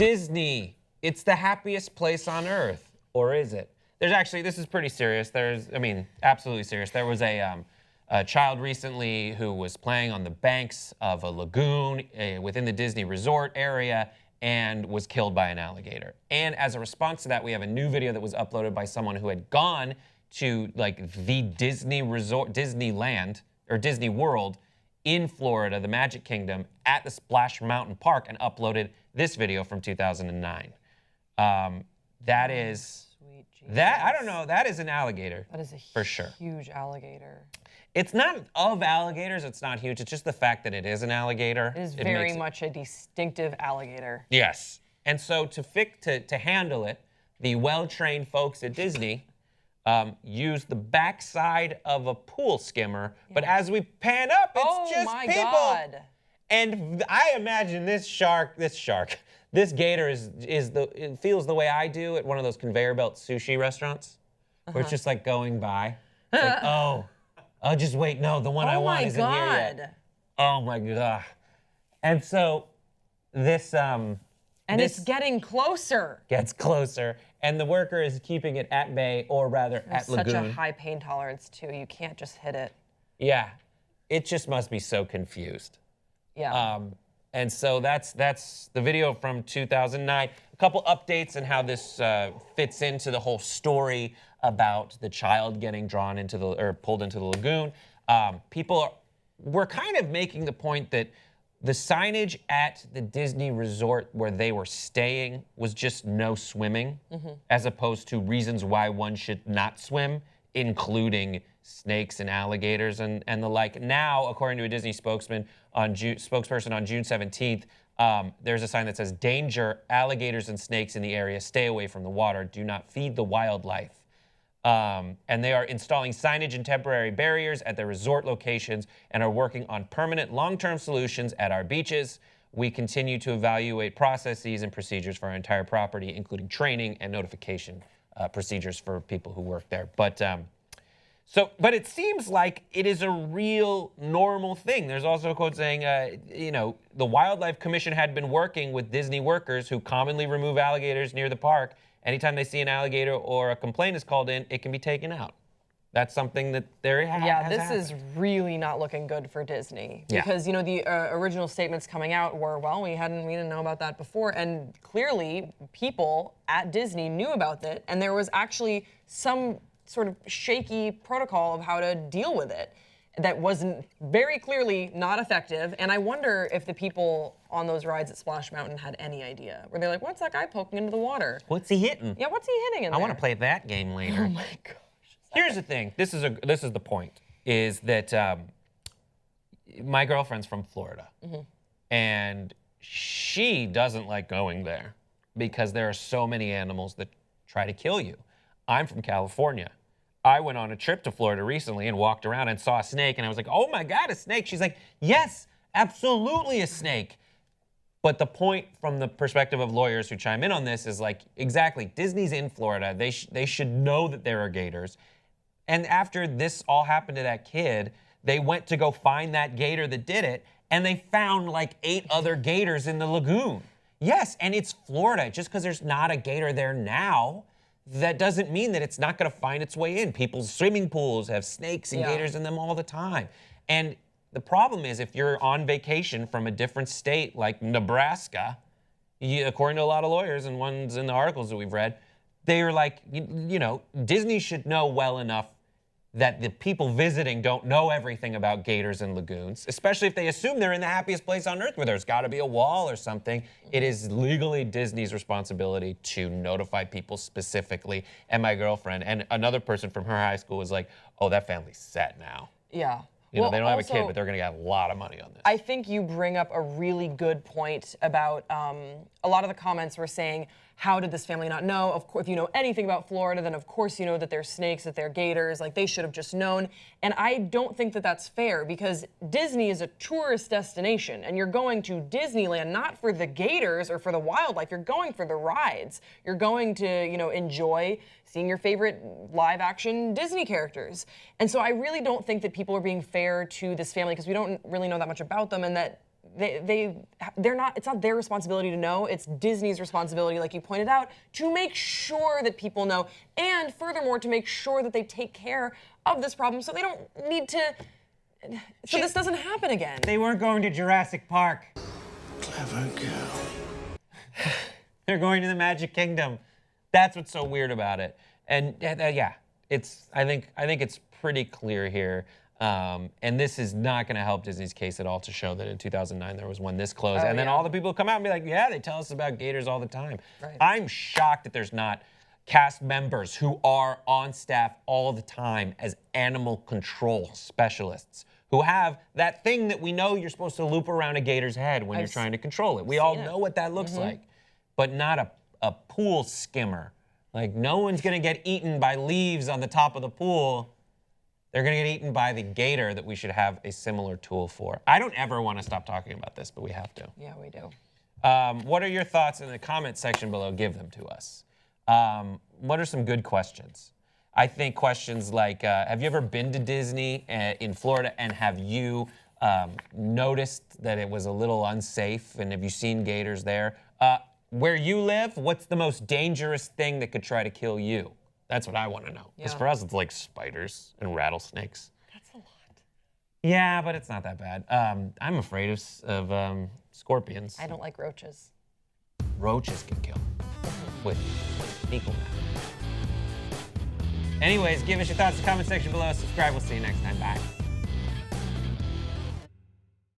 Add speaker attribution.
Speaker 1: Disney, it's the happiest place on earth, or is it? There's actually, this is pretty serious. Absolutely serious. There was a child recently who was playing on the banks of a lagoon within the Disney resort area and was killed by an alligator. And as a response to that, we have a new video that was uploaded by someone who had gone to like the Disney resort, Disneyland, or Disney World in Florida, the Magic Kingdom, at the Splash Mountain Park, and uploaded this video from 2009. That is, I don't know, that is an alligator.
Speaker 2: That is a
Speaker 1: for sure.
Speaker 2: Huge alligator.
Speaker 1: It's not of alligators, it's not huge, it's just the fact that it is an alligator.
Speaker 2: It is very much a distinctive alligator.
Speaker 1: Yes. And so to handle it, the well-trained folks at Disney use the backside of a pool skimmer, but as we pan up, it's just people. Oh my God. And I imagine this gator it feels the way I do at one of those conveyor belt sushi restaurants, where it's just like going by. Like, oh, just wait, no, the one I want isn't here yet. Oh my God. And so this,
Speaker 2: and it's getting closer.
Speaker 1: Gets closer, and the worker is keeping it at bay, or rather at lagoon.
Speaker 2: Such a high pain tolerance too, you can't just hit it.
Speaker 1: Yeah, it just must be so confused.
Speaker 2: Yeah.
Speaker 1: And so that's the video from 2009. A couple updates on how this fits into the whole story about the child getting drawn into pulled into the lagoon. We're kind of making the point that the signage at the Disney resort where they were staying was just no swimming, as opposed to reasons why one should not swim, including snakes and alligators and the like. Now, according to a Disney spokesperson on June 17th, there's a sign that says, "Danger, alligators and snakes in the area. Stay away from the water. Do not feed the wildlife." And they are installing signage and temporary barriers at their resort locations and are working on permanent long-term solutions at our beaches. We continue to evaluate processes and procedures for our entire property, including training and notification procedures for people who work there. But it seems like it is a real normal thing. There's also a quote saying, the Wildlife Commission had been working with Disney workers who commonly remove alligators near the park. Anytime they see an alligator or a complaint is called in, it can be taken out. That's something that
Speaker 2: this is really not looking good for Disney. Because, the original statements coming out were, well, we didn't know about that before. And clearly, people at Disney knew about it. And there was actually some sort of shaky protocol of how to deal with it that wasn't very clearly not effective. And I wonder if the people on those rides at Splash Mountain had any idea. Where they're like, what's that guy poking into the water?
Speaker 1: What's he hitting?
Speaker 2: Yeah, what's he hitting in there?
Speaker 1: I want to play that game later.
Speaker 2: Oh my gosh.
Speaker 1: Here's the thing. This is the point, is that my girlfriend's from Florida. And she doesn't like going there because there are so many animals that try to kill you. I'm from California. I went on a trip to Florida recently and walked around and saw a snake, and I was like, oh my God, a snake. She's like, yes, absolutely a snake. But the point from the perspective of lawyers who chime in on this is like, exactly, Disney's in Florida. They should know that there are gators. And after this all happened to that kid, they went to go find that gator that did it, and they found like 8 other gators in the lagoon. Yes, and it's Florida. Just because there's not a gator there now, that doesn't mean that it's not going to find its way in. People's swimming pools have snakes and gators in them all the time. And the problem is, if you're on vacation from a different state like Nebraska, according to a lot of lawyers and ones in the articles that we've read, they're like, Disney should know well enough that the people visiting don't know everything about gators and lagoons, especially if they assume they're in the happiest place on earth where there's got to be a wall or something. It is legally Disney's responsibility to notify people specifically. And my girlfriend and another person from her high school was like, oh, that family's set now.
Speaker 2: Yeah.
Speaker 1: They don't have a kid, but they're going to get a lot of money on this.
Speaker 2: I think you bring up a really good point about a lot of the comments were saying, how did this family not know? Of course, if you know anything about Florida, then of course you know that there's snakes, that there are gators. Like, they should have just known. And I don't think that that's fair, because Disney is a tourist destination, and you're going to Disneyland not for the gators or for the wildlife. You're going for the rides. You're going to, enjoy seeing your favorite live-action Disney characters. And so I really don't think that people are being fair to this family, because we don't really know that much about them, and that they're not. It's not their responsibility to know. It's Disney's responsibility, like you pointed out, to make sure that people know, and furthermore, to make sure that they take care of this problem, so they don't need to. So this doesn't happen again.
Speaker 1: They weren't going to Jurassic Park.
Speaker 3: Clever girl.
Speaker 1: They're going to the Magic Kingdom. That's what's so weird about it. And yeah, I think it's pretty clear here. And this is not going to help Disney's case at all to show that in 2009 there was one this close. And then all the people come out and be like, yeah, they tell us about gators all the time.
Speaker 2: Right.
Speaker 1: I'm shocked that there's not cast members who are on staff all the time as animal control specialists who have that thing that we know you're supposed to loop around a gator's head when you're trying to control it. We all know what that looks like, but not a pool skimmer. Like, no one's going to get eaten by leaves on the top of the pool. They're going to get eaten by the gator that we should have a similar tool for. I don't ever want to stop talking about this, but we have to.
Speaker 2: Yeah, we do.
Speaker 1: What are your thoughts in the comment section below? Give them to us. What are some good questions? I think questions like, have you ever been to Disney in Florida, and have you noticed that it was a little unsafe, and have you seen gators there? Where you live, what's the most dangerous thing that could try to kill you? That's what I want to know. Because for us, it's like spiders and rattlesnakes.
Speaker 2: That's a lot.
Speaker 1: Yeah, but it's not that bad. I'm afraid of scorpions.
Speaker 2: I don't like roaches.
Speaker 1: Roaches can kill with fecal matter. Anyways, give us your thoughts in the comment section below. Subscribe. We'll see you next time. Bye.